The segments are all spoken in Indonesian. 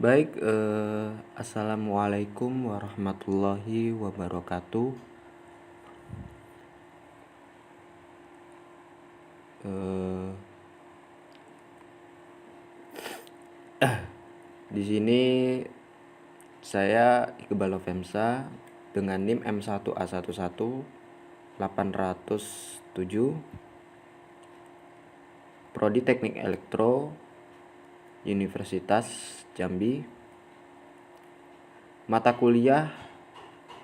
Baik, assalamualaikum warahmatullahi wabarakatuh. Eh, di sini saya Iqbal Novemsa dengan NIM M1A11807, Prodi Teknik Elektro, Universitas Jambi. Mata kuliah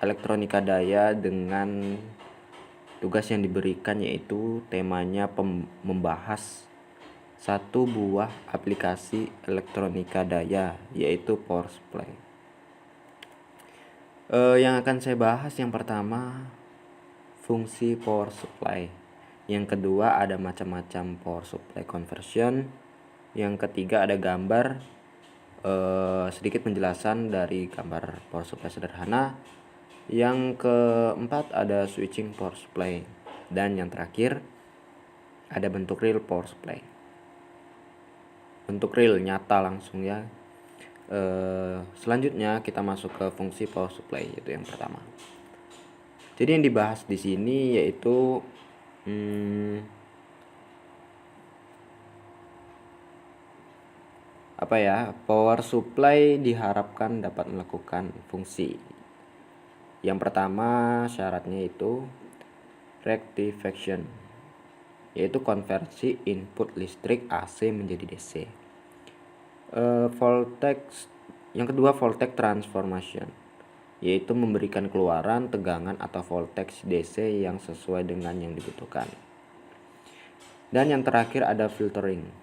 Elektronika Daya dengan tugas yang diberikan yaitu temanya membahas satu buah aplikasi elektronika daya yaitu power supply. Yang akan saya bahas yang pertama fungsi power supply. Yang kedua ada macam-macam power supply conversion. Yang ketiga ada gambar, sedikit penjelasan dari gambar power supply sederhana. Yang keempat ada switching power supply. Dan yang terakhir ada bentuk real power supply. Bentuk real nyata langsung ya. Selanjutnya kita masuk ke fungsi power supply, itu yang pertama. Jadi yang dibahas di sini yaitu power supply diharapkan dapat melakukan fungsi. Yang pertama syaratnya itu rectification, yaitu konversi input listrik AC menjadi DC. Yang kedua voltage transformation, yaitu memberikan keluaran tegangan atau voltage DC yang sesuai dengan yang dibutuhkan. Dan yang terakhir ada filtering,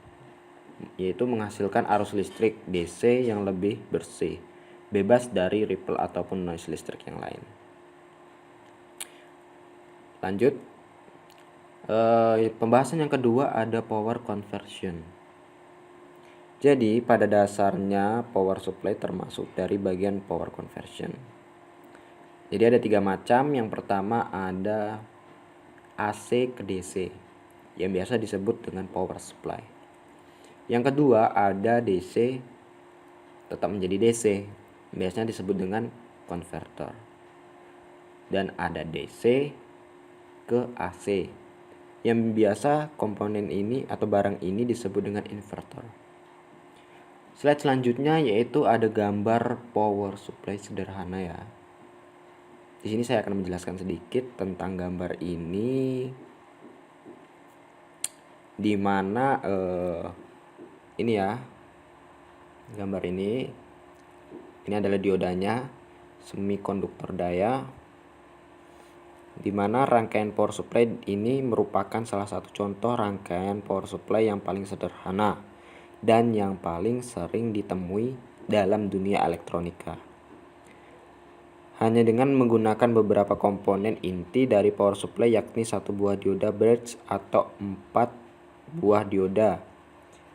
yaitu menghasilkan arus listrik DC yang lebih bersih, bebas dari ripple ataupun noise listrik yang lain. Lanjut, pembahasan yang kedua ada power conversion. Jadi pada dasarnya power supply termasuk dari bagian power conversion. Jadi ada 3 macam. Yang pertama ada AC ke DC, yang biasa disebut dengan power supply. Yang kedua ada DC tetap menjadi DC, biasanya disebut dengan converter. Dan ada DC ke AC, yang biasa komponen ini atau barang ini disebut dengan inverter. Slide selanjutnya yaitu ada gambar power supply sederhana ya. Di sini saya akan menjelaskan sedikit tentang gambar ini, di mana ini ya, gambar ini adalah diodanya, semikonduktor daya, di mana rangkaian power supply ini merupakan salah satu contoh rangkaian power supply yang paling sederhana dan yang paling sering ditemui dalam dunia elektronika. Hanya dengan menggunakan beberapa komponen inti dari power supply, yakni satu buah dioda bridge atau 4 buah dioda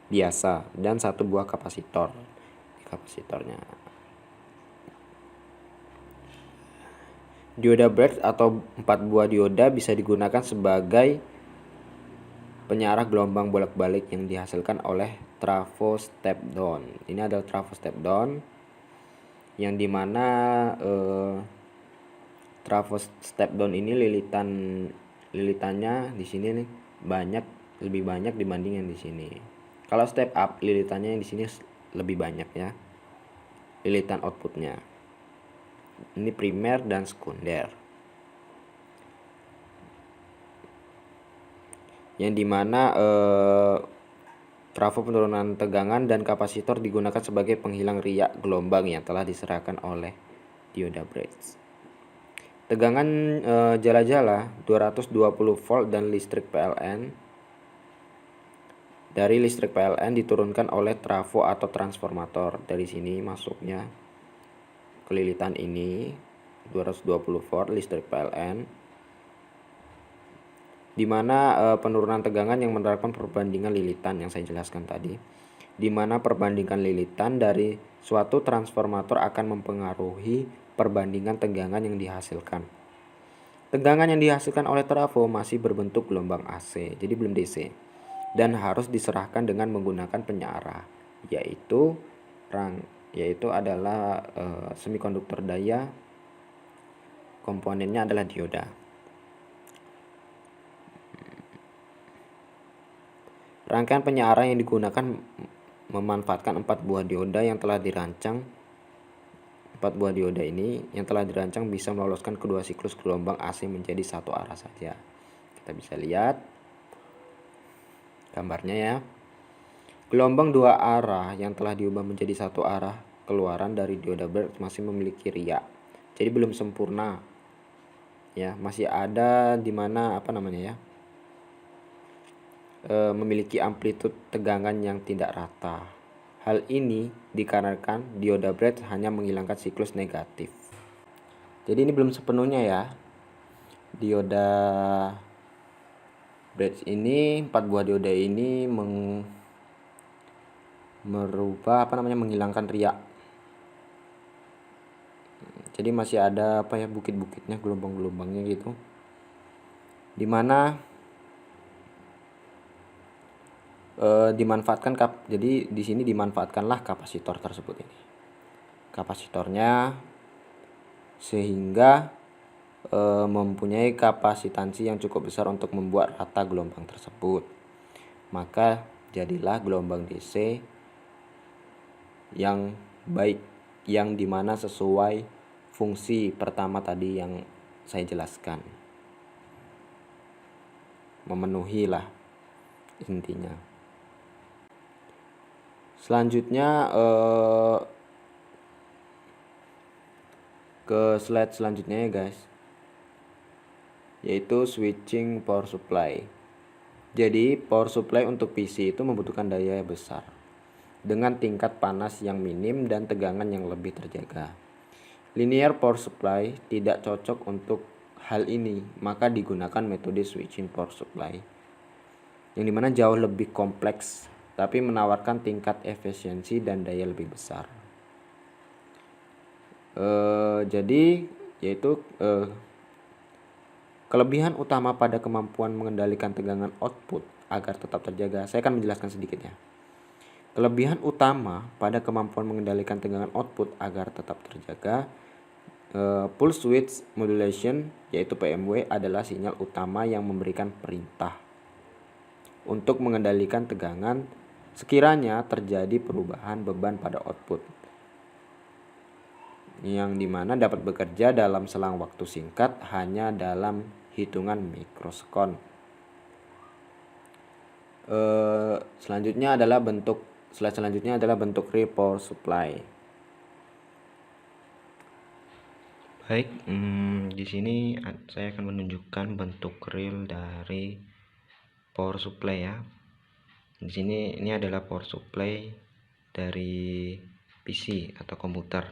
biasa dan satu buah kapasitornya. Dioda bridge atau 4 buah dioda bisa digunakan sebagai penyarah gelombang bolak-balik yang dihasilkan oleh trafo step down. Ini adalah trafo step down, yang dimana trafo step down ini lilitannya di sini nih lebih banyak dibanding yang di sini. Kalau step up lilitannya yang di sini lebih banyak ya, lilitan outputnya. Ini primer dan sekunder, yang dimana trafo penurunan tegangan dan kapasitor digunakan sebagai penghilang riak gelombang yang telah diserahkan oleh dioda bridge. Tegangan jala-jala 220 volt dan listrik PLN. Dari listrik PLN diturunkan oleh trafo atau transformator. Dari sini masuknya ke lilitan ini 220 volt listrik PLN, di mana penurunan tegangan yang menerapkan perbandingan lilitan yang saya jelaskan tadi, di mana perbandingan lilitan dari suatu transformator akan mempengaruhi perbandingan tegangan yang dihasilkan. Tegangan yang dihasilkan oleh trafo masih berbentuk gelombang AC, jadi belum DC, dan harus diserahkan dengan menggunakan penyarah, yaitu yaitu adalah semikonduktor daya, komponennya adalah dioda. Rangkaian penyiaran yang digunakan memanfaatkan 4 buah dioda yang telah dirancang. 4 buah dioda ini yang telah dirancang bisa meloloskan kedua siklus gelombang AC menjadi satu arah saja. Kita bisa lihat gambarnya ya. Gelombang dua arah yang telah diubah menjadi satu arah keluaran dari dioda Bragg masih memiliki riak. Jadi belum sempurna. Ya, masih ada di mana memiliki amplitude tegangan yang tidak rata. Hal ini dikarenakan dioda Bragg hanya menghilangkan siklus negatif. Jadi ini belum sepenuhnya ya. Dioda Bragg ini, 4 buah dioda ini menghilangkan riak. Jadi masih ada bukit-bukitnya, gelombang-gelombangnya gitu. Dimana dimanfaatkan jadi di sini dimanfaatkanlah kapasitor tersebut ini. Kapasitornya sehingga mempunyai kapasitansi yang cukup besar untuk membuat rata gelombang tersebut. Maka jadilah gelombang DC yang baik, yang dimana sesuai fungsi pertama tadi yang saya jelaskan. Memenuhi lah intinya. Selanjutnya ke slide selanjutnya ya guys, yaitu switching power supply. Jadi power supply untuk PC itu membutuhkan daya besar dengan tingkat panas yang minim dan tegangan yang lebih terjaga. Linear power supply tidak cocok untuk hal ini, maka digunakan metode switching power supply yang dimana jauh lebih kompleks tapi menawarkan tingkat efisiensi dan daya lebih besar. Jadi yaitu kelebihan utama pada kemampuan mengendalikan tegangan output agar tetap terjaga. Saya akan menjelaskan sedikit ya. Kelebihan utama pada kemampuan mengendalikan tegangan output agar tetap terjaga, pulse width modulation yaitu PMW adalah sinyal utama yang memberikan perintah untuk mengendalikan tegangan sekiranya terjadi perubahan beban pada output, yang dimana dapat bekerja dalam selang waktu singkat hanya dalam hitungan mikrosekon. Selanjutnya adalah bentuk real power supply. Baik, di sini saya akan menunjukkan bentuk real dari power supply ya. Di sini ini adalah power supply dari PC atau komputer.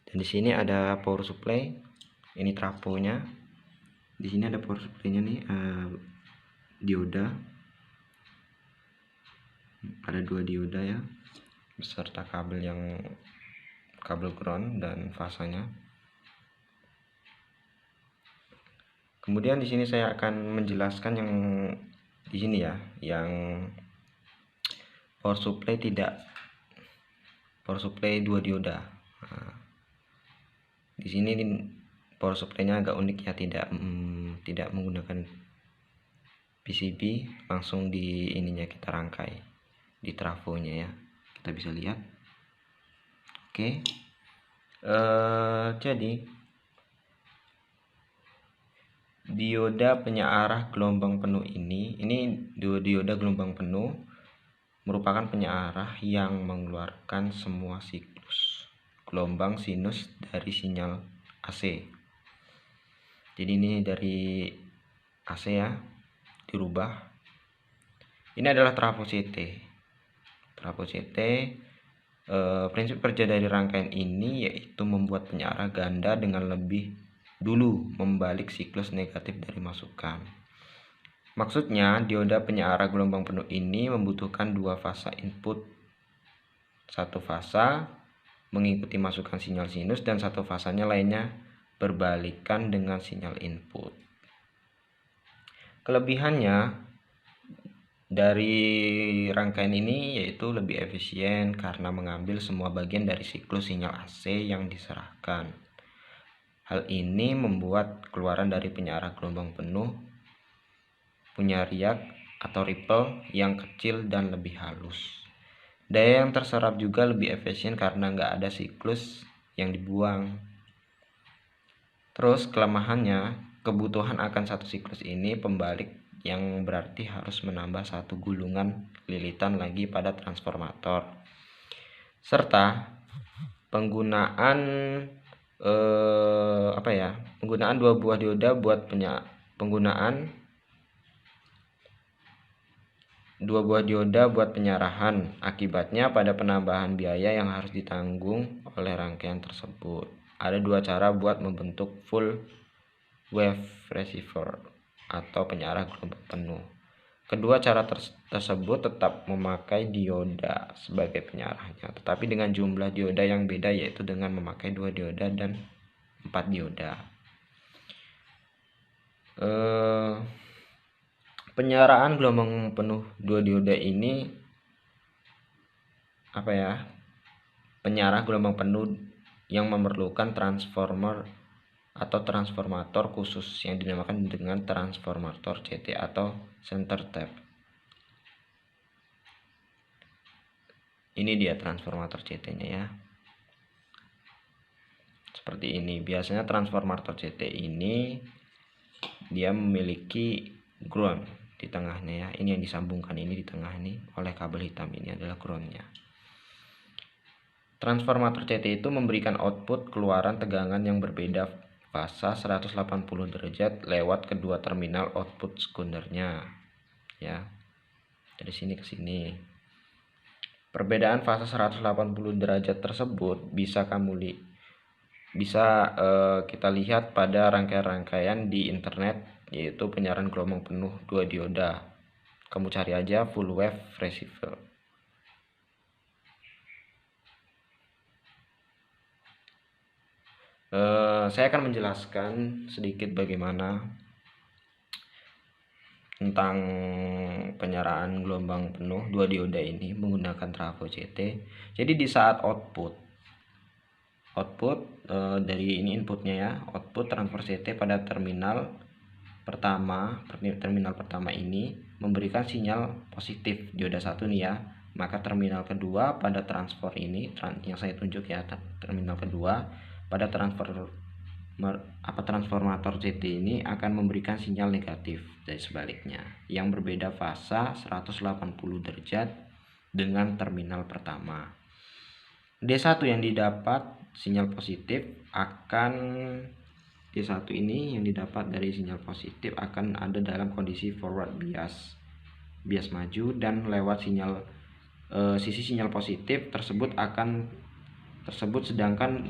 Dan di sini ada power supply, ini trafonya. Di sini ada power supply-nya nih, dioda. Ada 2 dioda ya, beserta kabel ground dan fasanya. Kemudian di sini saya akan menjelaskan yang di sini ya, yang power supply 2 dioda. Nah, di sini power supply-nya agak unik ya, tidak menggunakan PCB, langsung di ininya kita rangkai di trafonya ya. Kita bisa lihat. Oke. Jadi dioda penyearah gelombang penuh ini dioda gelombang penuh merupakan penyearah yang mengeluarkan semua siklus gelombang sinus dari sinyal AC. Jadi ini dari AC ya, dirubah. Ini adalah trafo CT. Prinsip kerja dari rangkaian ini yaitu membuat penyearah ganda dengan lebih dulu membalik siklus negatif dari masukan. Maksudnya, dioda penyearah gelombang penuh ini membutuhkan 2 fasa input. 1 fasa mengikuti masukan sinyal sinus dan 1 fasanya lainnya berbalikan dengan sinyal input. Kelebihannya, dari rangkaian ini yaitu lebih efisien karena mengambil semua bagian dari siklus sinyal AC yang diserahkan. Hal ini membuat keluaran dari penyiaran gelombang penuh punya riak atau ripple yang kecil dan lebih halus. Daya yang terserap juga lebih efisien karena nggak ada siklus yang dibuang. Terus kelemahannya, kebutuhan akan satu siklus ini pembalik yang berarti harus menambah satu gulungan lilitan lagi pada transformator. Serta penggunaan penggunaan dua buah dioda buat penyarahan. Akibatnya pada penambahan biaya yang harus ditanggung oleh rangkaian tersebut. Ada dua cara buat membentuk full wave receiver atau penyarah gelombang penuh. Kedua cara tersebut tetap memakai dioda sebagai penyarahnya, tetapi dengan jumlah dioda yang beda, yaitu dengan memakai 2 dioda dan 4 dioda. Penyarahan gelombang penuh 2 dioda ini penyarah gelombang penuh yang memerlukan transformer atau transformator khusus yang dinamakan dengan transformator CT atau center tap. Ini dia transformator CT-nya ya. Seperti ini. Biasanya transformator CT ini dia memiliki ground di tengahnya ya. Ini yang disambungkan ini di tengah ini oleh kabel hitam, ini adalah groundnya. Transformator CT itu memberikan output keluaran tegangan yang berbeda fasa 180 derajat lewat kedua terminal output sekundernya ya, dari sini ke sini. Perbedaan fasa 180 derajat tersebut bisa kita lihat pada rangkaian-rangkaian di internet, yaitu penyarahan gelombang penuh 2 dioda. Kamu cari aja full wave receiver. Saya akan menjelaskan sedikit bagaimana tentang penyarahan gelombang penuh 2 dioda ini menggunakan trafo CT. Jadi di saat output dari ini inputnya ya, output transfer CT pada terminal pertama ini memberikan sinyal positif dioda 1 nih ya. Maka terminal kedua pada transfer ini yang saya tunjuk ya, terminal kedua pada transformator CT ini akan memberikan sinyal negatif dari sebaliknya yang berbeda fasa 180 derajat dengan terminal pertama. D1 yang didapat sinyal positif ini yang didapat dari sinyal positif akan ada dalam kondisi forward bias maju, dan lewat sisi sinyal positif tersebut sedangkan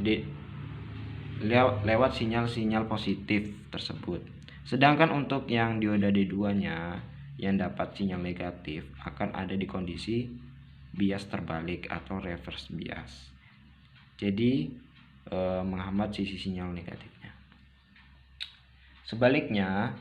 lewat sinyal positif tersebut. Sedangkan untuk yang dioda D2 nya yang dapat sinyal negatif akan ada di kondisi bias terbalik atau reverse bias. Jadi menghambat sisi sinyal negatifnya. Sebaliknya,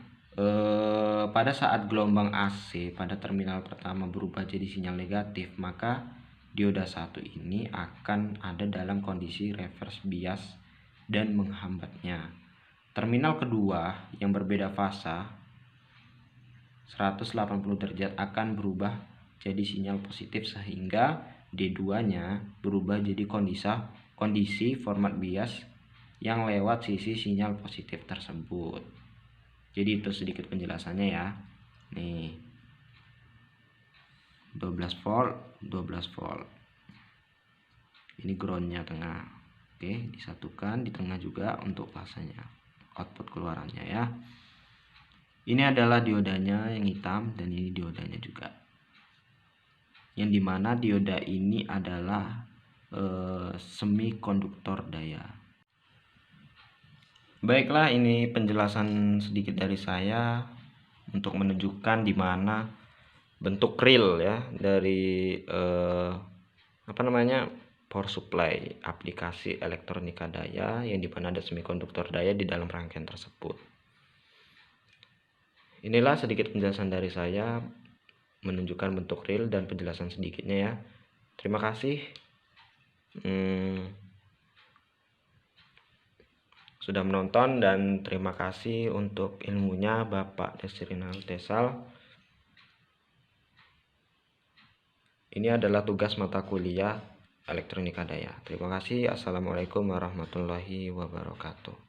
pada saat gelombang AC pada terminal pertama berubah jadi sinyal negatif, maka dioda 1 ini akan ada dalam kondisi reverse bias dan menghambatnya. Terminal kedua yang berbeda fasa 180 derajat akan berubah jadi sinyal positif sehingga D2 nya berubah jadi kondisi format bias yang lewat sisi sinyal positif tersebut. Jadi itu sedikit penjelasannya ya. Nih 12 volt. Ini groundnya tengah. Oke, disatukan di tengah juga untuk fasanya, output keluarannya ya. Ini adalah diodanya yang hitam dan ini diodanya juga. Yang dimana dioda ini adalah semikonduktor daya. Baiklah, ini penjelasan sedikit dari saya untuk menunjukkan di mana bentuk real ya dari power supply aplikasi elektronika daya yang dimana ada semikonduktor daya di dalam rangkaian tersebut. Inilah sedikit penjelasan dari saya. menunjukkan bentuk real dan penjelasan sedikitnya ya. Terima kasih sudah menonton, dan terima kasih untuk ilmunya Bapak Desrinal Tesal. Ini adalah tugas mata kuliah Elektronika Daya. Terima kasih. Assalamualaikum warahmatullahi wabarakatuh.